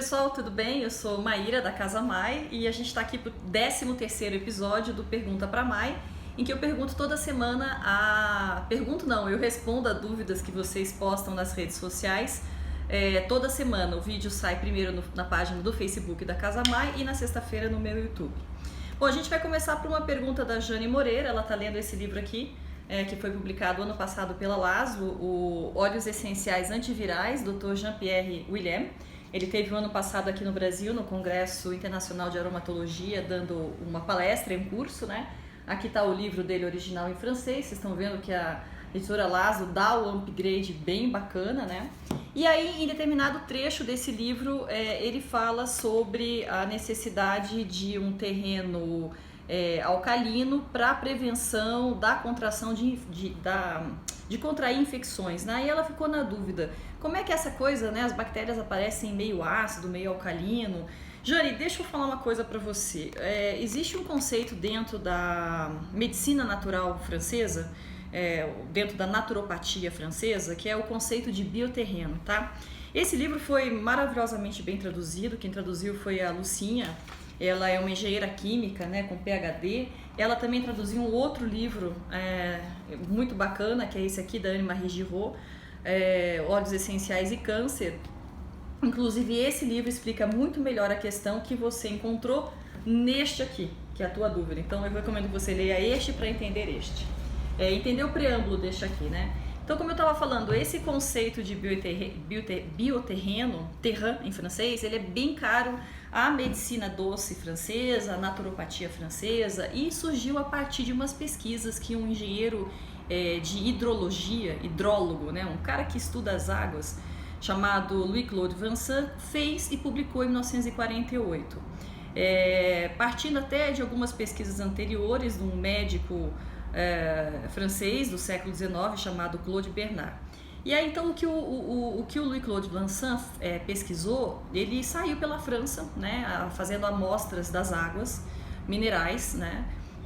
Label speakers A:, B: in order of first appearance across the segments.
A: pessoal, tudo bem? Eu sou Maíra da Casa Mai e a gente está aqui para o 13º episódio do Pergunta para Mai, em que eu pergunto toda semana eu respondo a dúvidas que vocês postam nas redes sociais. Toda semana o vídeo sai primeiro na página do Facebook da Casa Mai e na sexta-feira no meu YouTube. Bom, a gente vai começar por uma pergunta da Jane Moreira. Ela está lendo esse livro aqui, que foi publicado ano passado pela Laszlo, o Óleos Essenciais Antivirais, Dr. Jean-Pierre William. Ele teve o ano passado aqui no Brasil, no Congresso Internacional de Aromatologia, dando uma palestra em curso, né? Aqui está o livro dele original em francês. Vocês estão vendo que a editora Laszlo dá o upgrade bem bacana, né? E aí, em determinado trecho desse livro, ele fala sobre a necessidade de um terreno alcalino para prevenção da contração de contrair infecções, né? E ela ficou na dúvida, como é que essa coisa, né? As bactérias aparecem meio ácido, meio alcalino. Jane, deixa eu falar uma coisa para você. Existe um conceito dentro da medicina natural francesa, dentro da naturopatia francesa, que é o conceito de bioterreno, tá? Esse livro foi maravilhosamente bem traduzido. Quem traduziu foi a Lucinha. Ela é uma engenheira química, né, com PhD. Ela também traduziu um outro livro muito bacana, que é esse aqui da Anne-Marie Giraud, Óleos Essenciais e Câncer. Inclusive, esse livro explica muito melhor a questão que você encontrou neste aqui, que é a tua dúvida. Então, eu recomendo que você leia este para entender este. Entender o preâmbulo deste aqui, né? Então, como eu estava falando, esse conceito de bioterreno, terrain em francês, ele é bem caro à medicina doce francesa, à naturopatia francesa, e surgiu a partir de umas pesquisas que um engenheiro de hidrologia, hidrólogo, né, um cara que estuda as águas, chamado Louis-Claude Vincent, fez e publicou em 1948. Partindo até de algumas pesquisas anteriores de um médico francês do século XIX chamado Claude Bernard. E aí então o que o Louis-Claude Vincent pesquisou, ele saiu pela França, né, fazendo amostras das águas minerais, né,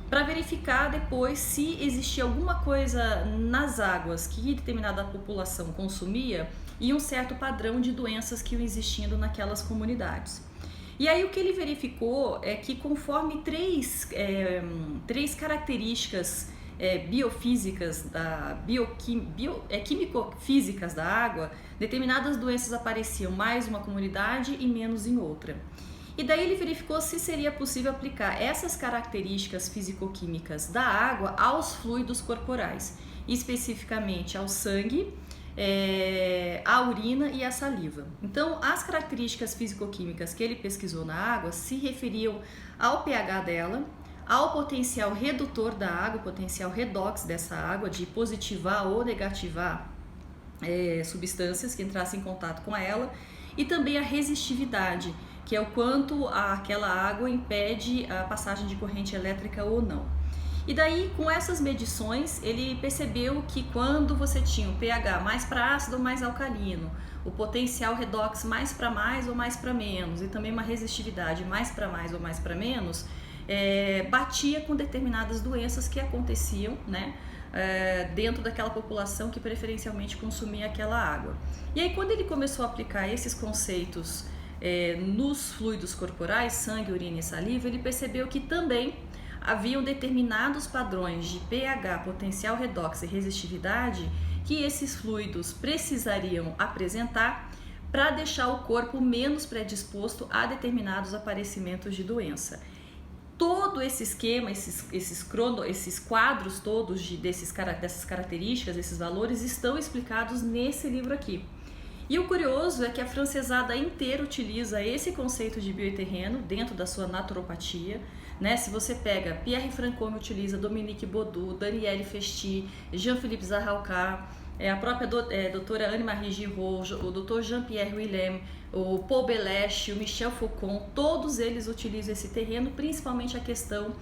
A: para verificar depois se existia alguma coisa nas águas que determinada população consumia e um certo padrão de doenças que iam existindo naquelas comunidades. E aí o que ele verificou é que conforme três características biofísicas, químico-físicas da água, determinadas doenças apareciam mais em uma comunidade e menos em outra. E daí ele verificou se seria possível aplicar essas características físico-químicas da água aos fluidos corporais, especificamente ao sangue, a urina e a saliva. Então, as características físico-químicas que ele pesquisou na água se referiam ao pH dela, ao potencial redutor da água, potencial redox dessa água, de positivar ou negativar substâncias que entrassem em contato com ela, e também a resistividade, que é o quanto aquela água impede a passagem de corrente elétrica ou não. E daí, com essas medições, ele percebeu que quando você tinha o pH mais para ácido ou mais alcalino, o potencial redox mais para mais ou mais para menos, e também uma resistividade mais para mais ou mais para menos, batia com determinadas doenças que aconteciam, né, dentro daquela população que preferencialmente consumia aquela água. E aí, quando ele começou a aplicar esses conceitos nos fluidos corporais, sangue, urina e saliva, ele percebeu que também haviam determinados padrões de pH, potencial redox e resistividade que esses fluidos precisariam apresentar para deixar o corpo menos predisposto a determinados aparecimentos de doença. Todo esse esquema, esses quadros todos dessas características, esses valores, estão explicados nesse livro aqui. E o curioso é que a francesada inteira utiliza esse conceito de bioterreno dentro da sua naturopatia, né? Se você pega, Pierre Francome utiliza, Dominique Baudou, Danielle Festi, Jean-Philippe Zahalka, a própria doutora Anne-Marie Giraud, o Dr. Jean-Pierre William, o Paul Belleche, o Michel Foucault, todos eles utilizam esse terreno, principalmente a questão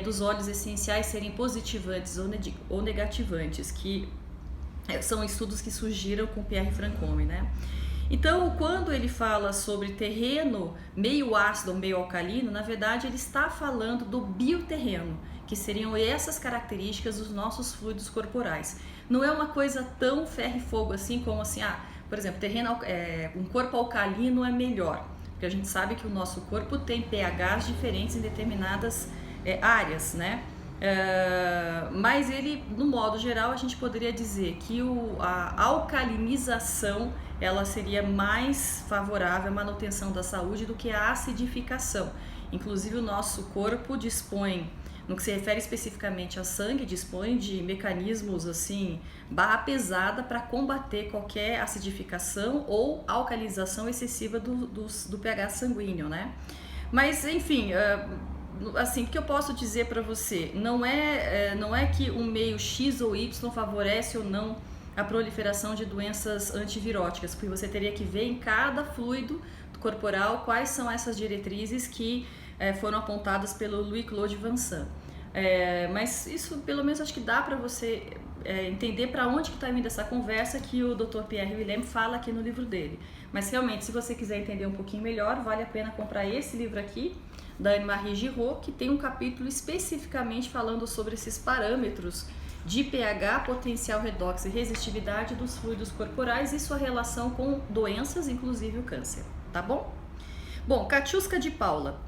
A: dos óleos essenciais serem positivantes ou negativantes, que são estudos que surgiram com Pierre Francome, né? Então, quando ele fala sobre terreno meio ácido ou meio alcalino, na verdade ele está falando do bioterreno, que seriam essas características dos nossos fluidos corporais. Não é uma coisa tão ferro e fogo assim como assim, por exemplo, um corpo alcalino é melhor. porque a gente sabe que o nosso corpo tem pHs diferentes em determinadas áreas, né? Mas ele, no modo geral, a gente poderia dizer que a alcalinização ela seria mais favorável à manutenção da saúde do que a acidificação. Inclusive o nosso corpo dispõe, no que se refere especificamente a sangue, dispõe de mecanismos assim, barra pesada para combater qualquer acidificação ou alcalinização excessiva do pH sanguíneo, né? Mas enfim, assim, o que eu posso dizer para você? Não é que um meio X ou Y favorece ou não a proliferação de doenças antiviróticas, porque você teria que ver em cada fluido corporal quais são essas diretrizes que foram apontadas pelo Louis-Claude Vincent. Mas isso pelo menos acho que dá para você entender para onde que está vindo essa conversa que o Dr. Pierre Wilhelm fala aqui no livro dele. Mas realmente, se você quiser entender um pouquinho melhor, vale a pena comprar esse livro aqui, da Anne-Marie Giraud, que tem um capítulo especificamente falando sobre esses parâmetros de pH, potencial redox e resistividade dos fluidos corporais e sua relação com doenças, inclusive o câncer, tá bom? Bom, Katiuska de Paula.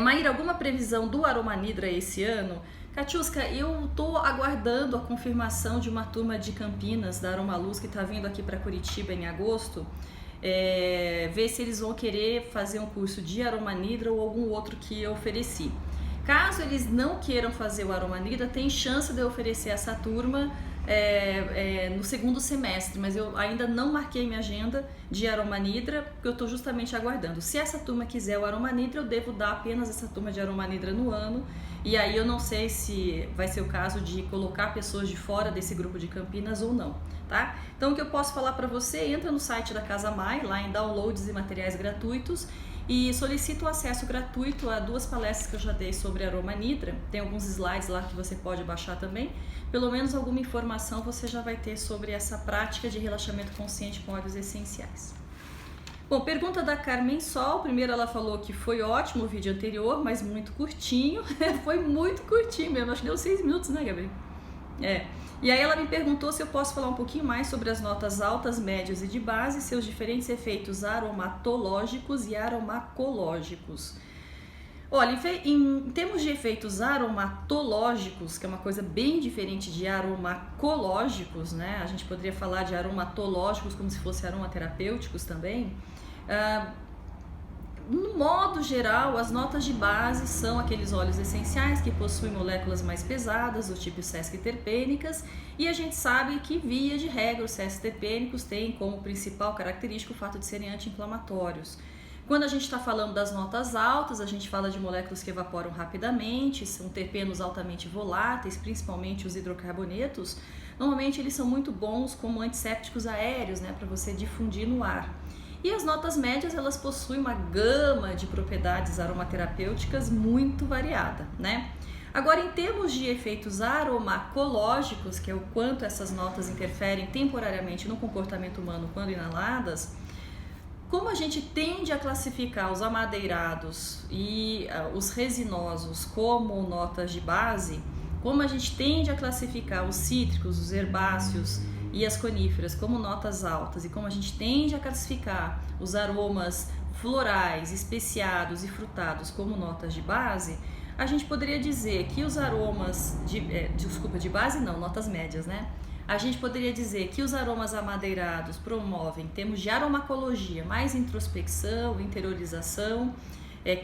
A: Maíra, alguma previsão do Aromanidra esse ano? Katiuska, eu tô aguardando a confirmação de uma turma de Campinas, da Aromaluz, que tá vindo aqui para Curitiba em agosto, ver se eles vão querer fazer um curso de Aromanidra ou algum outro que eu ofereci. Caso eles não queiram fazer o Aromanidra, tem chance de eu oferecer essa turma no segundo semestre, mas eu ainda não marquei minha agenda de Aromanidra, porque eu estou justamente aguardando. Se essa turma quiser o Aromanidra, eu devo dar apenas essa turma de Aromanidra no ano, e aí eu não sei se vai ser o caso de colocar pessoas de fora desse grupo de Campinas ou não, tá? Então o que eu posso falar para você, entra no site da Casa Mai, lá em downloads e materiais gratuitos, e solicita o acesso gratuito a 2 palestras que eu já dei sobre Aromanidra. Tem alguns slides lá que você pode baixar também. Pelo menos alguma informação você já vai ter sobre essa prática de relaxamento consciente com óleos essenciais. Bom, pergunta da Carmen Sol. Primeiro ela falou que foi ótimo o vídeo anterior, mas muito curtinho. Foi muito curtinho mesmo, acho que deu 6 minutos, né, Gabriel? E aí ela me perguntou se eu posso falar um pouquinho mais sobre as notas altas, médias e de base, seus diferentes efeitos aromatológicos e aromacológicos. Olha, em termos de efeitos aromatológicos, que é uma coisa bem diferente de aromacológicos, né? A gente poderia falar de aromatológicos como se fossem aromaterapêuticos também. No modo geral, as notas de base são aqueles óleos essenciais que possuem moléculas mais pesadas, do tipo sesquiterpênicas, e a gente sabe que, via de regra, os sesquiterpênicos têm como principal característica o fato de serem anti-inflamatórios. Quando a gente está falando das notas altas, a gente fala de moléculas que evaporam rapidamente, são terpenos altamente voláteis, principalmente os hidrocarbonetos. Normalmente eles são muito bons como antissépticos aéreos, né, para você difundir no ar. E as notas médias, elas possuem uma gama de propriedades aromaterapêuticas muito variada, né? Agora, em termos de efeitos aromacológicos, que é o quanto essas notas interferem temporariamente no comportamento humano quando inaladas, como a gente tende a classificar os amadeirados e os resinosos como notas de base, como a gente tende a classificar os cítricos, os herbáceos e as coníferas como notas altas, e como a gente tende a classificar os aromas florais, especiados e frutados como notas de base, a gente poderia dizer que os aromas de base não, notas médias, né? A gente poderia dizer que os aromas amadeirados promovem, em termos de aromacologia, mais introspecção, interiorização,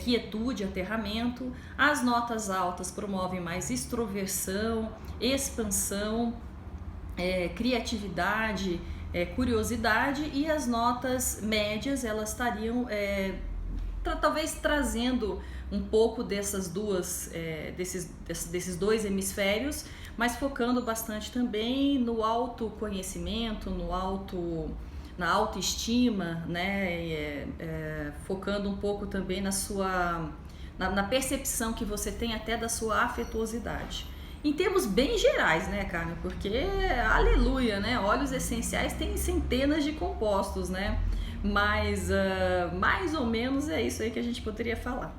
A: quietude, aterramento. As notas altas promovem mais extroversão, expansão, criatividade, curiosidade, e as notas médias elas estariam talvez trazendo um pouco dessas desses dois hemisférios, mas focando bastante também no autoconhecimento, na autoestima, né? Focando um pouco também na percepção que você tem até da sua afetuosidade. Em termos bem gerais, né, Carmen? Porque, aleluia, né? Óleos essenciais têm centenas de compostos, né? Mas, mais ou menos é isso aí que a gente poderia falar.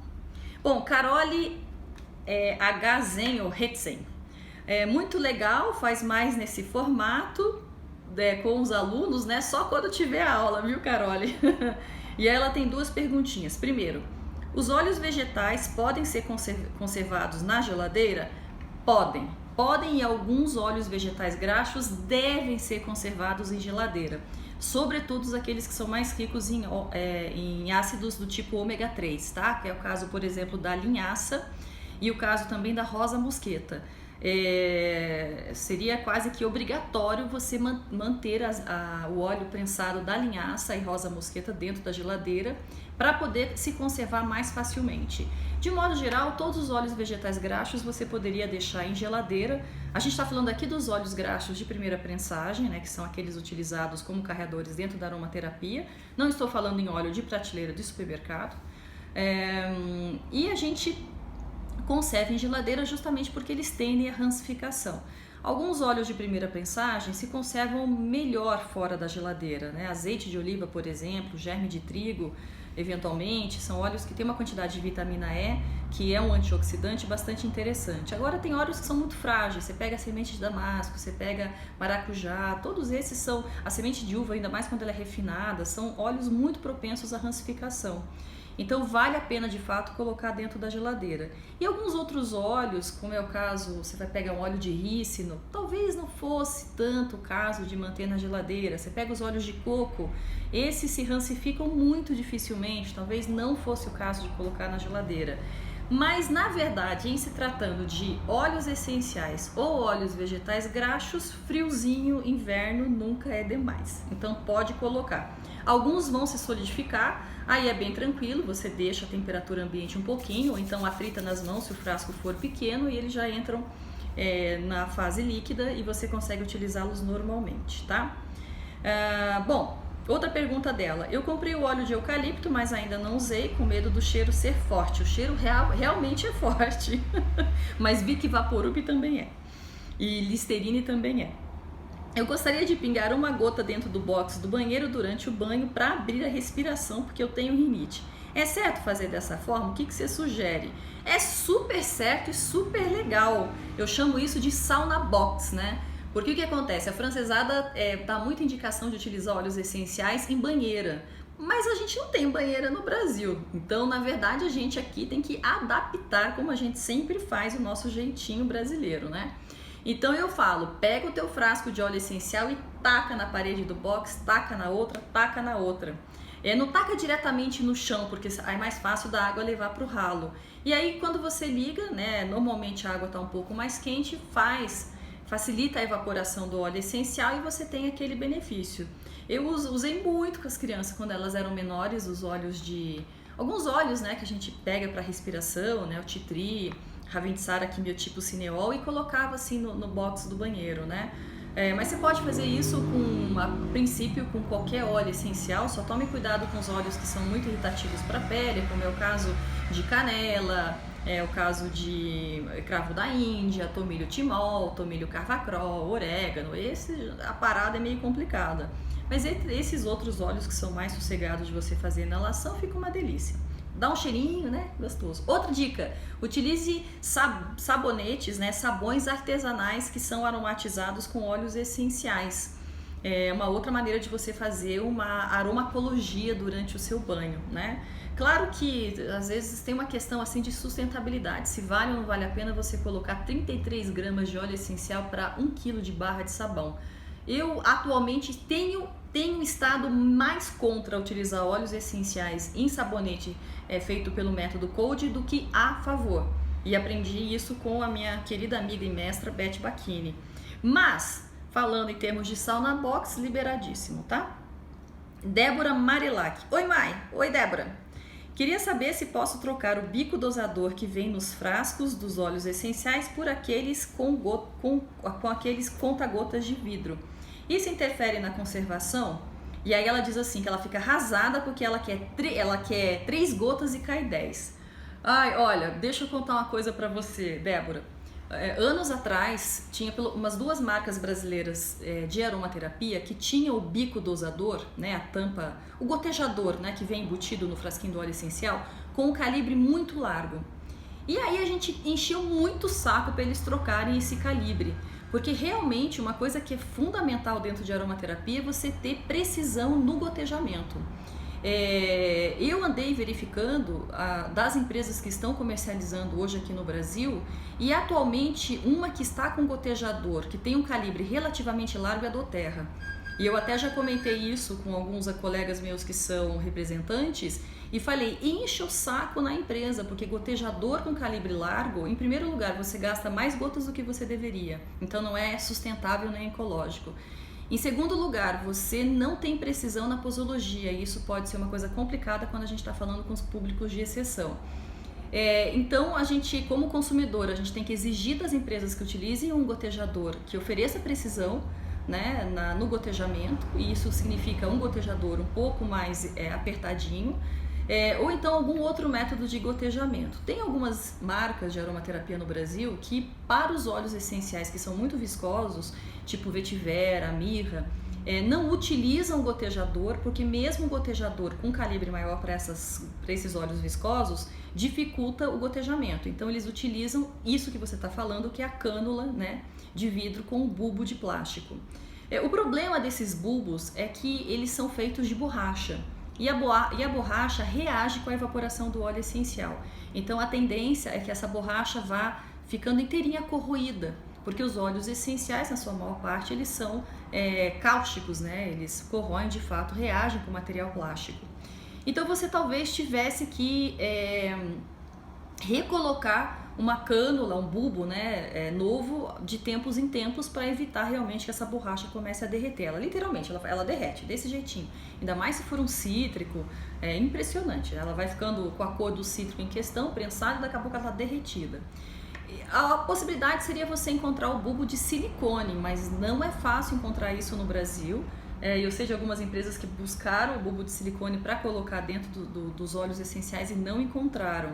A: Bom, Carole H. ou Hetzen. Muito legal, faz mais nesse formato com os alunos, né? Só quando tiver aula, viu, Carole? E aí ela tem duas perguntinhas. Primeiro, os óleos vegetais podem ser conservados na geladeira? Podem. Podem, e alguns óleos vegetais graxos devem ser conservados em geladeira. Sobretudo aqueles que são mais ricos em ácidos do tipo ômega 3, tá? Que é o caso, por exemplo, da linhaça e o caso também da rosa mosqueta. Seria quase que obrigatório você manter o óleo prensado da linhaça e rosa mosqueta dentro da geladeira para poder se conservar mais facilmente. De modo geral, todos os óleos vegetais graxos você poderia deixar em geladeira. A gente está falando aqui dos óleos graxos de primeira prensagem, né, que são aqueles utilizados como carreadores dentro da aromaterapia. Não estou falando em óleo de prateleira de supermercado. E a gente conserva em geladeira justamente porque eles tendem à rancificação. Alguns óleos de primeira prensagem se conservam melhor fora da geladeira, né? Azeite de oliva, por exemplo, germe de trigo, eventualmente, são óleos que têm uma quantidade de vitamina E, que é um antioxidante bastante interessante. Agora tem óleos que são muito frágeis, você pega a semente de damasco, você pega maracujá, todos esses são, a semente de uva, ainda mais quando ela é refinada, são óleos muito propensos à rancificação. Então vale a pena de fato colocar dentro da geladeira. E alguns outros óleos, como é o caso, você vai pegar um óleo de rícino, talvez não fosse tanto o caso de manter na geladeira. Você pega os óleos de coco, esses se rancificam muito dificilmente, talvez não fosse o caso de colocar na geladeira. Mas na verdade, em se tratando de óleos essenciais ou óleos vegetais graxos, friozinho, inverno nunca é demais. Então pode colocar. Alguns vão se solidificar, aí é bem tranquilo, você deixa a temperatura ambiente um pouquinho, ou então frita nas mãos se o frasco for pequeno e eles já entram na fase líquida e você consegue utilizá-los normalmente, tá? Bom, outra pergunta dela, eu comprei o óleo de eucalipto, mas ainda não usei, com medo do cheiro ser forte. O cheiro realmente é forte, mas vi que Vaporub também é, e Listerine também é. Eu gostaria de pingar uma gota dentro do box do banheiro durante o banho para abrir a respiração, porque eu tenho rinite. É certo fazer dessa forma? O que você sugere? É super certo e super legal. Eu chamo isso de sauna box, né? Porque o que acontece? A francesada dá muita indicação de utilizar óleos essenciais em banheira, mas a gente não tem banheira no Brasil. Então, na verdade, a gente aqui tem que adaptar, como a gente sempre faz, o nosso jeitinho brasileiro, né? Então eu falo, pega o teu frasco de óleo essencial e taca na parede do box, taca na outra, taca na outra. Não taca diretamente no chão, porque é mais fácil da água levar para o ralo. E aí quando você liga, né, normalmente a água está um pouco mais quente, facilita a evaporação do óleo essencial e você tem aquele benefício. Eu usei muito com as crianças quando elas eram menores, alguns óleos, né, que a gente pega para respiração, né, o tea tree, Ravensara quimiotipo cineol, e colocava assim no box do banheiro, né? Mas você pode fazer isso a princípio com qualquer óleo essencial, só tome cuidado com os óleos que são muito irritativos para a pele, como é o caso de canela, o caso de cravo da Índia, tomilho timol, tomilho carvacrol, orégano. A parada é meio complicada. Mas entre esses outros óleos que são mais sossegados de você fazer inalação, fica uma delícia. Dá um cheirinho, né? Gostoso. Outra dica, utilize sabonetes, né? Sabões artesanais que são aromatizados com óleos essenciais. É uma outra maneira de você fazer uma aromacologia durante o seu banho, né? Claro que às vezes tem uma questão assim de sustentabilidade, se vale ou não vale a pena você colocar 33 gramas de óleo essencial para 1 kg de barra de sabão. Eu atualmente tenho estado mais contra utilizar óleos essenciais em sabonete feito pelo método Cold do que a favor. E aprendi isso com a minha querida amiga e mestra Beth Bacchini. Mas, falando em termos de sauna box, liberadíssimo, tá? Débora Marilac. Oi, Mai. Oi, Débora. Queria saber se posso trocar o bico dosador que vem nos frascos dos óleos essenciais por aqueles com aqueles conta-gotas de vidro. Isso interfere na conservação? E aí ela diz assim, que ela fica arrasada porque ela quer 3 gotas e cai 10. Ai, olha, deixa eu contar uma coisa pra você, Débora. Anos atrás, tinha umas 2 marcas brasileiras de aromaterapia que tinham o bico dosador, né, a tampa, o gotejador, né, que vem embutido no frasquinho do óleo essencial, com um calibre muito largo. E aí a gente encheu muito o saco para eles trocarem esse calibre, porque realmente uma coisa que é fundamental dentro de aromaterapia é você ter precisão no gotejamento. Eu andei verificando das empresas que estão comercializando hoje aqui no Brasil, e atualmente uma que está com gotejador, que tem um calibre relativamente largo, é a Doterra. E eu até já comentei isso com alguns colegas meus que são representantes e falei, enche o saco na empresa, porque gotejador com calibre largo, em primeiro lugar, você gasta mais gotas do que você deveria, então não é sustentável nem ecológico. Em segundo lugar, você não tem precisão na posologia, e isso pode ser uma coisa complicada quando a gente está falando com os públicos de exceção. Então, a gente, como consumidor, a gente tem que exigir das empresas que utilizem um gotejador que ofereça precisão, né, no gotejamento, e isso significa um gotejador um pouco mais apertadinho, ou então algum outro método de gotejamento. Tem algumas marcas de aromaterapia no Brasil que, para os óleos essenciais que são muito viscosos, tipo vetiver, mirra, não utilizam o gotejador, porque mesmo o gotejador com calibre maior para esses óleos viscosos dificulta o gotejamento. Então eles utilizam isso que você está falando, que é a cânula, né, de vidro com um bulbo de plástico. O problema desses bulbos é que eles são feitos de borracha. E a borracha reage com a evaporação do óleo essencial. Então a tendência é que essa borracha vá ficando inteirinha corroída, porque os óleos essenciais, na sua maior parte, eles são cáusticos, né? Eles corroem de fato, reagem com material plástico. Então você talvez tivesse que recolocar uma cânula, um bulbo, né, novo de tempos em tempos, para evitar realmente que essa borracha comece a derreter. Ela literalmente, ela derrete desse jeitinho. Ainda mais se for um cítrico, é impressionante. Ela vai ficando com a cor do cítrico em questão, prensada, e daqui a pouco ela está derretida. A possibilidade seria você encontrar o bulbo de silicone, mas não é fácil encontrar isso no Brasil. Eu sei de algumas empresas que buscaram o bulbo de silicone para colocar dentro dos óleos essenciais e não encontraram.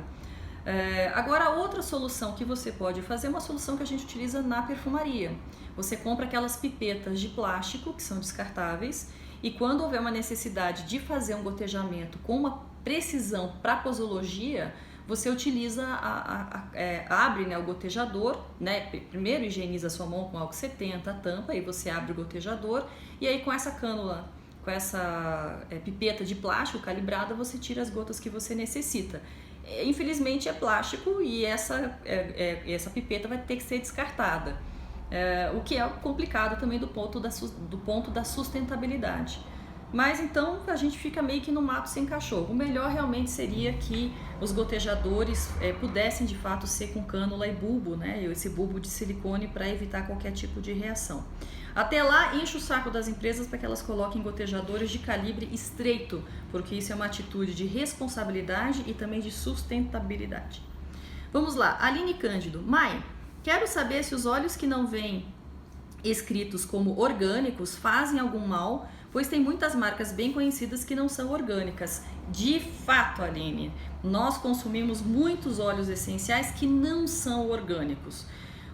A: Agora, outra solução que você pode fazer é uma solução que a gente utiliza na perfumaria. Você compra aquelas pipetas de plástico que são descartáveis, e quando houver uma necessidade de fazer um gotejamento com uma precisão para posologia, você utiliza, abre, né, o gotejador, né, primeiro higieniza sua mão com álcool 70, a tampa, aí você abre o gotejador, e aí com essa cânula, com essa pipeta de plástico calibrada, você tira as gotas que você necessita. Infelizmente é plástico e essa pipeta vai ter que ser descartada, o que é complicado também do ponto da sustentabilidade. Mas então a gente fica meio que no mato sem cachorro. O melhor realmente seria que os gotejadores pudessem de fato ser com cânula e bulbo, né? Esse bulbo de silicone, para evitar qualquer tipo de reação. Até lá, enche o saco das empresas para que elas coloquem gotejadores de calibre estreito, porque isso é uma atitude de responsabilidade e também de sustentabilidade. Vamos lá, Aline Cândido. Mai, quero saber se os óleos que não vêm escritos como orgânicos fazem algum mal, pois tem muitas marcas bem conhecidas que não são orgânicas. De fato, Aline, nós consumimos muitos óleos essenciais que não são orgânicos.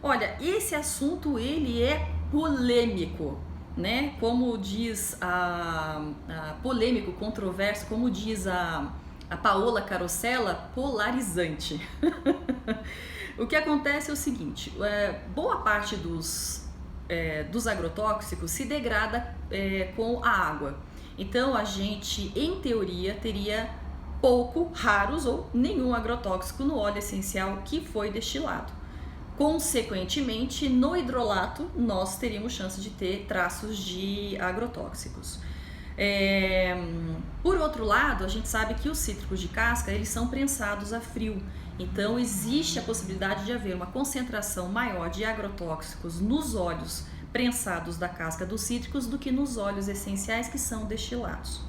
A: Olha, esse assunto ele é polêmico, né? Como diz polêmico, controverso, como diz a Paola Carosella, polarizante. O que acontece é o seguinte, boa parte dos agrotóxicos se degrada com a água. Então a gente, em teoria, teria raros ou nenhum agrotóxico no óleo essencial que foi destilado. Consequentemente, no hidrolato, nós teríamos chance de ter traços de agrotóxicos. Por outro lado, a gente sabe que os cítricos de casca, eles são prensados a frio. Então, existe a possibilidade de haver uma concentração maior de agrotóxicos nos óleos prensados da casca dos cítricos do que nos óleos essenciais que são destilados.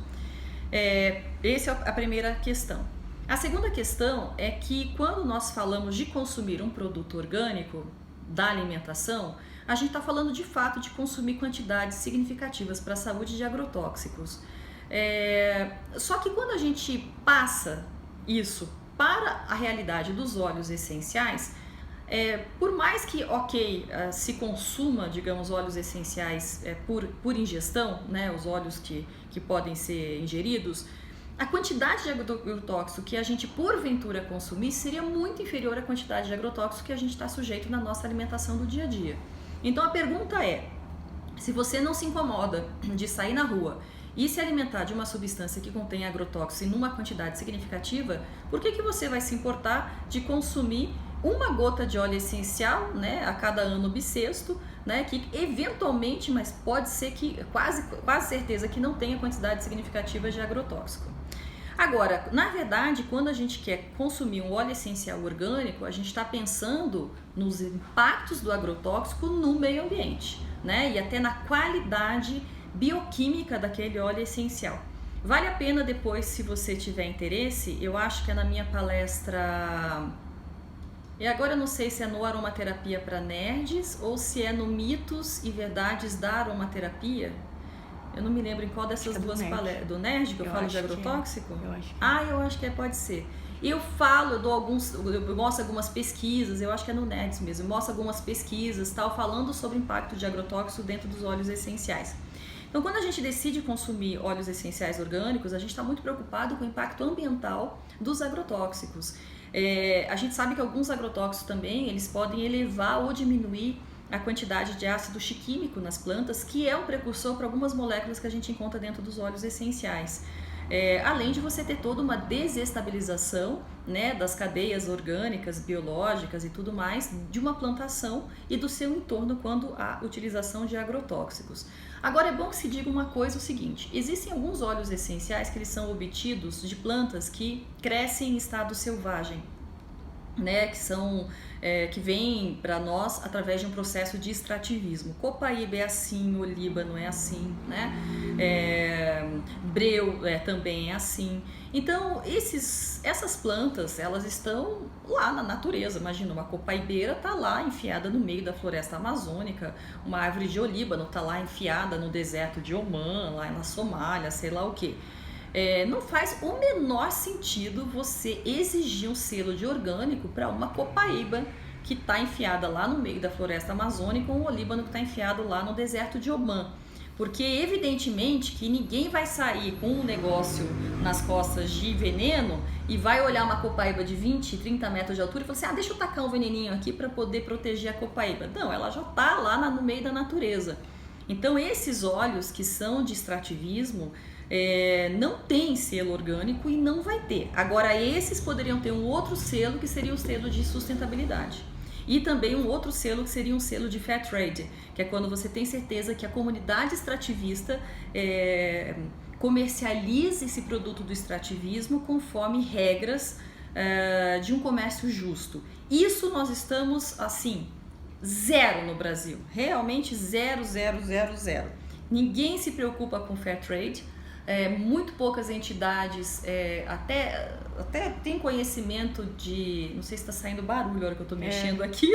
A: Essa é a primeira questão. A segunda questão é que quando nós falamos de consumir um produto orgânico da alimentação, a gente está falando de fato de consumir quantidades significativas para a saúde de agrotóxicos. Só que quando a gente passa isso para a realidade dos óleos essenciais, por mais que, se consuma, digamos, óleos essenciais por ingestão, né, os óleos que podem ser ingeridos, a quantidade de agrotóxico que a gente porventura consumir seria muito inferior à quantidade de agrotóxico que a gente está sujeito na nossa alimentação do dia a dia. Então a pergunta é, se você não se incomoda de sair na rua e se alimentar de uma substância que contém agrotóxico numa quantidade significativa, por que você vai se importar de consumir uma gota de óleo essencial, né, a cada ano bissexto, né, que eventualmente, mas pode ser que, quase certeza que não tenha quantidade significativa de agrotóxico. Agora, na verdade, quando a gente quer consumir um óleo essencial orgânico, a gente está pensando nos impactos do agrotóxico no meio ambiente, né, e até na qualidade bioquímica daquele óleo essencial. Vale a pena depois, se você tiver interesse, eu acho que é na minha palestra... E agora eu não sei se é no Aromaterapia para Nerds ou se é no Mitos e Verdades da Aromaterapia. Eu não me lembro em qual dessas duas palestras. Do Nerd, que eu falo de agrotóxico?
B: Eu acho que
A: eu acho que pode ser. Eu falo, eu mostro algumas pesquisas, eu acho que é no Nerds mesmo, eu mostro algumas pesquisas, tal, falando sobre o impacto de agrotóxico dentro dos óleos essenciais. Então, quando a gente decide consumir óleos essenciais orgânicos, a gente está muito preocupado com o impacto ambiental dos agrotóxicos. A gente sabe que alguns agrotóxicos também, eles podem elevar ou diminuir a quantidade de ácido chiquímico nas plantas, que é um precursor para algumas moléculas que a gente encontra dentro dos óleos essenciais. Além de você ter toda uma desestabilização, né, das cadeias orgânicas, biológicas e tudo mais de uma plantação e do seu entorno quando há utilização de agrotóxicos. Agora é bom que se diga uma coisa, o seguinte: existem alguns óleos essenciais que eles são obtidos de plantas que crescem em estado selvagem, né, que vêm para nós através de um processo de extrativismo. Copaíba é assim, olíbano é assim, né? Breu também é assim. Então, essas plantas, elas estão lá na natureza. Imagina, uma copaibeira está lá enfiada no meio da floresta amazônica, uma árvore de olíbano está lá enfiada no deserto de Omã, lá na Somália, sei lá o quê. Não faz o menor sentido você exigir um selo de orgânico para uma copaíba que está enfiada lá no meio da floresta amazônica ou um olíbano que está enfiado lá no deserto de Omã. Porque evidentemente que ninguém vai sair com um negócio nas costas de veneno e vai olhar uma copaíba de 20, 30 metros de altura e falar assim, deixa eu tacar um veneninho aqui para poder proteger a copaíba. Não, ela já está lá no meio da natureza. Então esses óleos que são de extrativismo não tem selo orgânico e não vai ter. Agora esses poderiam ter um outro selo que seria o selo de sustentabilidade. E também um outro selo que seria um selo de Fair Trade, que é quando você tem certeza que a comunidade extrativista comercializa esse produto do extrativismo conforme regras de um comércio justo. Isso nós estamos, assim, zero no Brasil. Realmente zero, zero, zero, zero. Ninguém se preocupa com Fair Trade. Muito poucas entidades até tem conhecimento de... Não sei se está saindo barulho a hora que eu estou mexendo aqui.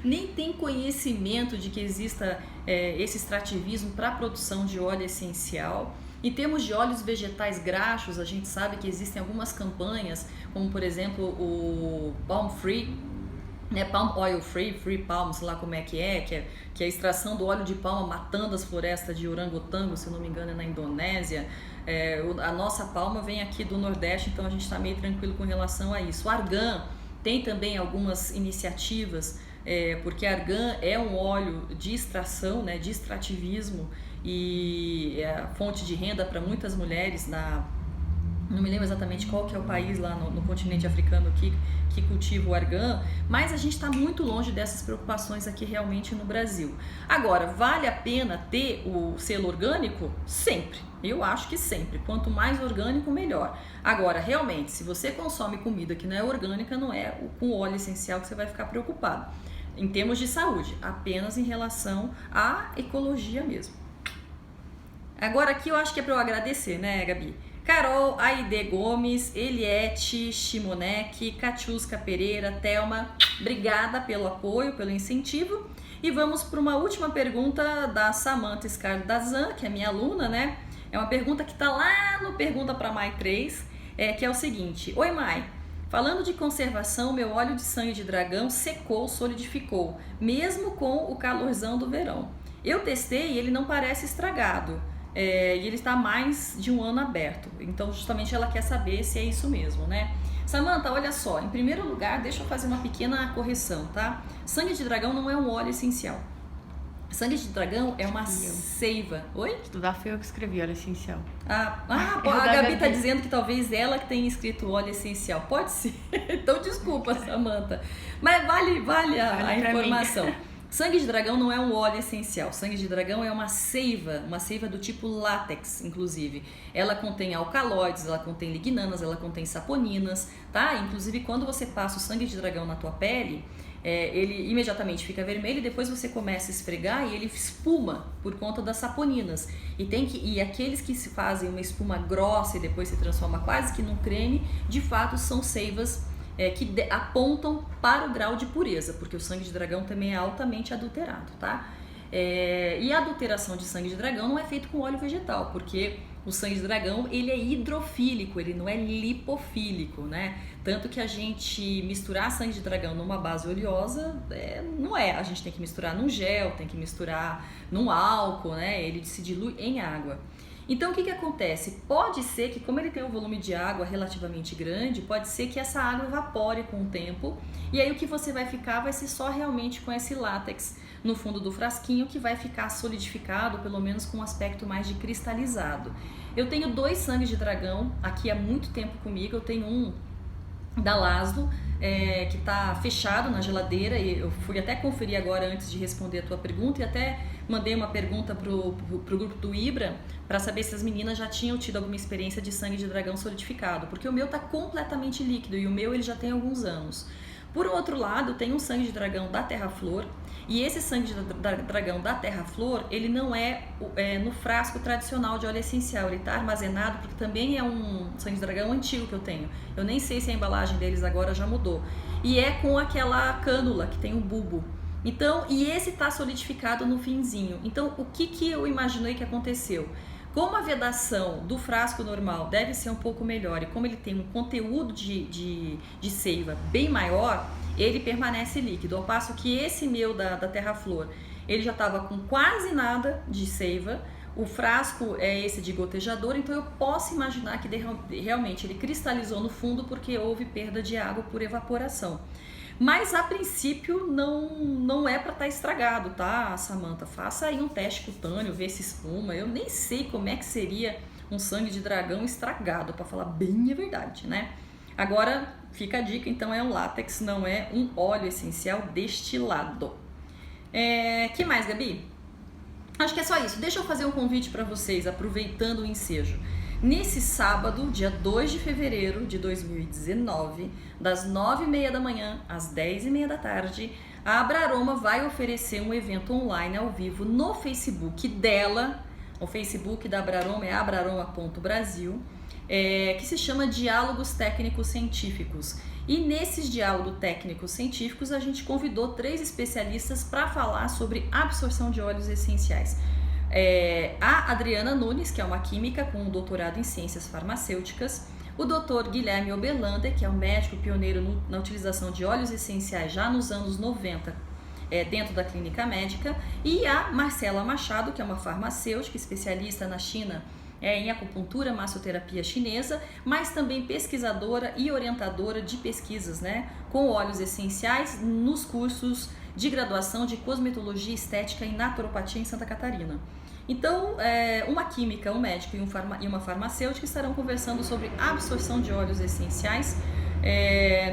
A: Nem tem conhecimento de que exista esse extrativismo para a produção de óleo essencial. Em termos de óleos vegetais graxos, a gente sabe que existem algumas campanhas, como por exemplo o Palm Free, né, Palm Oil Free, Free Palm, sei lá como é que é a extração do óleo de palma matando as florestas de orangotango, se eu não me engano é na Indonésia. A nossa palma vem aqui do Nordeste, então a gente está meio tranquilo com relação a isso. O argan tem também algumas iniciativas, porque argan é um óleo de extração, né, de extrativismo, e é a fonte de renda para muitas mulheres não me lembro exatamente qual que é o país lá no continente africano que cultiva o argan, mas a gente está muito longe dessas preocupações aqui realmente no Brasil. Agora, vale a pena ter o selo orgânico? Sempre. Eu acho que sempre. Quanto mais orgânico, melhor. Agora, realmente, se você consome comida que não é orgânica, não é com óleo essencial que você vai ficar preocupado. Em termos de saúde, apenas em relação à ecologia mesmo. Agora aqui eu acho que é para eu agradecer, né, Gabi? Carol, Aide Gomes, Eliette, Shimonek, Katiuska Pereira, Thelma, obrigada pelo apoio, pelo incentivo. E vamos para uma última pergunta da Samantha Scarlett Dazan, que é minha aluna, né? É uma pergunta que está lá no Pergunta para Mai 3, que é o seguinte: Oi Mai, falando de conservação, meu óleo de sangue de dragão secou, solidificou, mesmo com o calorzão do verão. Eu testei e ele não parece estragado. E ele está há mais de um ano aberto. Então justamente ela quer saber se é isso mesmo, né? Samantha, olha só, em primeiro lugar, deixa eu fazer uma pequena correção, tá? Sangue de dragão não é um óleo essencial. Sangue de dragão é uma seiva. Oi?
B: Estudar foi eu que escrevi óleo essencial.
A: A Gabi tá dizendo que talvez ela que tenha escrito óleo essencial. Pode ser. Então desculpa, Samantha. Mas vale a informação. Sangue de dragão não é um óleo essencial. Sangue de dragão é uma seiva do tipo látex, inclusive. Ela contém alcaloides, ela contém lignanas, ela contém saponinas, tá? Inclusive, quando você passa o sangue de dragão na tua pele, ele imediatamente fica vermelho e depois você começa a esfregar e ele espuma por conta das saponinas. E aqueles que se fazem uma espuma grossa e depois se transforma quase que num creme, de fato são seivas que apontam para o grau de pureza, porque o sangue de dragão também é altamente adulterado, tá? E a adulteração de sangue de dragão não é feito com óleo vegetal, porque o sangue de dragão ele é hidrofílico, ele não é lipofílico, né? Tanto que a gente misturar sangue de dragão numa base oleosa não é. A gente tem que misturar num gel, tem que misturar num álcool, né? Ele se dilui em água. Então o que acontece? Pode ser que, como ele tem um volume de água relativamente grande, pode ser que essa água evapore com o tempo e aí o que você vai ficar vai ser só realmente com esse látex no fundo do frasquinho, que vai ficar solidificado, pelo menos com um aspecto mais de cristalizado. Eu tenho 2 sangues de dragão aqui há muito tempo comigo. Eu tenho um da Laszlo, que está fechado na geladeira, e eu fui até conferir agora antes de responder a tua pergunta, e até mandei uma pergunta pro grupo do Ibra para saber se as meninas já tinham tido alguma experiência de sangue de dragão solidificado, porque o meu está completamente líquido e o meu ele já tem alguns anos. Por outro lado, tem um sangue de dragão da Terra-Flor, e esse sangue de dragão da Terra-Flor, ele não é no frasco tradicional de óleo essencial, ele está armazenado, porque também é um sangue de dragão antigo que eu tenho. Eu nem sei se a embalagem deles agora já mudou. E é com aquela cânula que tem um bulbo. Então, e esse está solidificado no finzinho. Então, o que eu imaginei que aconteceu? Como a vedação do frasco normal deve ser um pouco melhor e como ele tem um conteúdo de seiva bem maior, ele permanece líquido. Ao passo que esse meu da Terra-Flor, ele já estava com quase nada de seiva. O frasco é esse de gotejador, então eu posso imaginar que realmente ele cristalizou no fundo porque houve perda de água por evaporação. Mas a princípio não é para estar estragado, tá, Samantha? Faça aí um teste cutâneo, vê se espuma. Eu nem sei como é que seria um sangue de dragão estragado, para falar bem a verdade, né? Agora, fica a dica, então é um látex, não é um óleo essencial destilado. Que mais, Gabi? Acho que é só isso. Deixa eu fazer um convite para vocês, aproveitando o ensejo. Nesse sábado, dia 2 de fevereiro de 2019, das 9h30 da manhã às 10h30 da tarde, a Abraroma vai oferecer um evento online ao vivo no Facebook dela. O Facebook da Abraroma é abraroma.brasil, que se chama Diálogos Técnicos Científicos. E nesses diálogos técnicos científicos a gente convidou 3 especialistas para falar sobre absorção de óleos essenciais. A Adriana Nunes, que é uma química com um doutorado em ciências farmacêuticas, o Dr. Guilherme Oberlander, que é um médico pioneiro na utilização de óleos essenciais já nos anos 90 dentro da clínica médica, e a Marcela Machado, que é uma farmacêutica especialista na China em acupuntura, massoterapia chinesa, mas também pesquisadora e orientadora de pesquisas, né, com óleos essenciais nos cursos de graduação de cosmetologia estética e naturopatia em Santa Catarina. Então, uma química, um médico e uma farmacêutica estarão conversando sobre absorção de óleos essenciais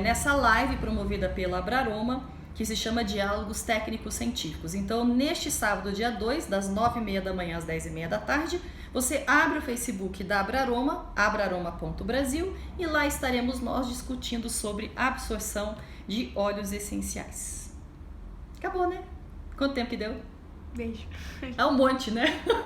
A: nessa live promovida pela Abraroma, que se chama Diálogos Técnicos Científicos. Então, neste sábado, dia 2, das 9h30 da manhã às 10h30 da tarde, você abre o Facebook da Abraroma, abraroma.brasil, e lá estaremos nós discutindo sobre absorção de óleos essenciais. Acabou, né? Quanto tempo que deu?
B: Beijo.
A: É um monte, né?